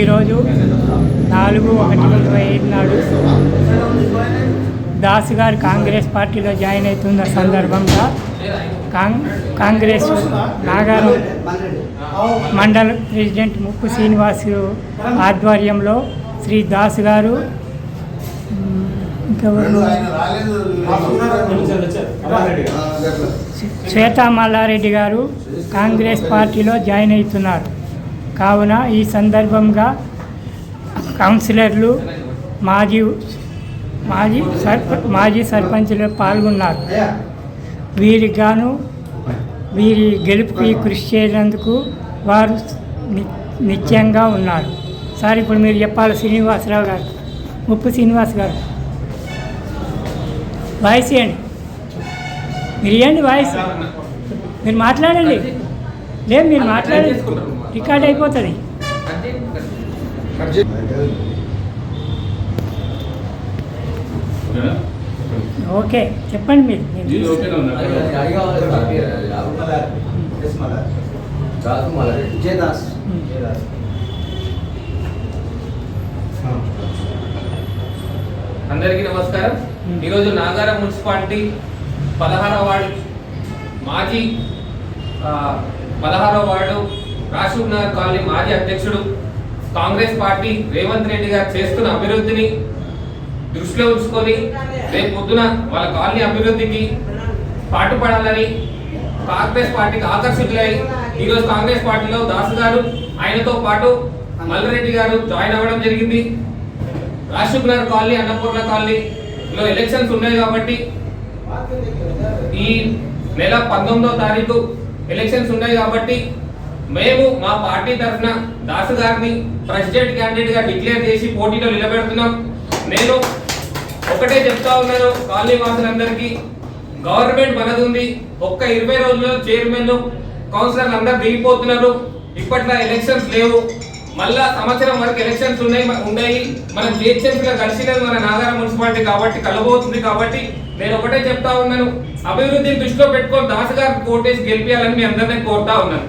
ఈరోజు 4/1/25 నాడు దాసు గారు కాంగ్రెస్ పార్టీలో జాయిన్ అవుతున్న సందర్భంగా కాంగ్రెస్ నాగారం మండల ప్రెసిడెంట్ ముప్పు శ్రీనివాస్ ఆధ్వర్యంలో శ్రీ దాసు గారు శ్వేతా మల్లారెడ్డి గారు కాంగ్రెస్ పార్టీలో జాయిన్ అవుతున్నారు. కావున ఈ సందర్భంగా కౌన్సిలర్లు మాజీ సర్పంచులు పాల్గొన్నారు. వీరికి గాను వీరి గెలుపుకి కృషి చేసినందుకు వారు నిత్యంగా ఉన్నారు. సార్ ఇప్పుడు మీరు చెప్పాలి. శ్రీనివాసరావు గారు, ముప్పు శ్రీనివాస్ గారు వాయిస్ ఇవ్వండి. మీరు ఇవ్వండి వాయిస్. మీరు మాట్లాడండి. లేదు మీరు మాట్లాడండి, రికార్డ్ అయిపోతుంది. ఓకే చెప్పండి మీరు. అందరికీ నమస్కారం. ఈరోజు నాగారం మున్సిపాలిటీ 16వ వార్డు మాజీ 16వ వార్డు రాజీవ్ నగర్ కాలనీ మాజీ అధ్యక్షుడు కాంగ్రెస్ పార్టీ రేవంత్ రెడ్డి గారు చేస్తున్న అభివృద్ధిని దృష్టిలో ఉంచుకొని రేపు పొద్దున వాళ్ళ కాలనీ అభివృద్ధికి పాటుపడాలని కాంగ్రెస్ పార్టీకి ఆకర్షితులై ఈరోజు కాంగ్రెస్ పార్టీలో దాసు గారు ఆయనతో పాటు మల్లారెడ్డి గారు జాయిన్ అవ్వడం జరిగింది. రాజీవ్ నగర్ కాలనీ అన్నపూర్ణ కాలనీలో ఎలక్షన్స్ ఉన్నాయి కాబట్టి ఈ నెల 19వ తారీఖు ఎలక్షన్స్ ఉన్నాయి కాబట్టి మేము మా పార్టీ తరఫున దాసు గారిని ప్రెసిడెంట్ క్యాండిడేట్ గా డిక్లేర్ చేసి పోటీలో నిలబెడుతున్నాం. నేను ఒకటే చెప్తా ఉన్నాను కాలనీ వాసులందరికీ, గవర్నమెంట్ మనది ఉంది. ఒక్క 20 రోజుల్లో చైర్మన్ కౌన్సిలర్లు అందరు దిగిపోతున్నారు. ఇప్పట్లో ఎలక్షన్స్ లేవు. మళ్ళా సంవత్సరం వరకు ఎలక్షన్స్ ఉన్నాయి. మనం జిహెచ్ఎంసీలో కలిసినది మన నాగారం మున్సిపాలిటీ కాబట్టి కలబోతుంది. కాబట్టి నేను ఒకటే చెప్తా ఉన్నాను, అభివృద్ధిని దృష్టిలో పెట్టుకొని దాసు గారికి ఓటేసి గెలిపించాలని మీ అందరినీ కోరుతా ఉన్నాను.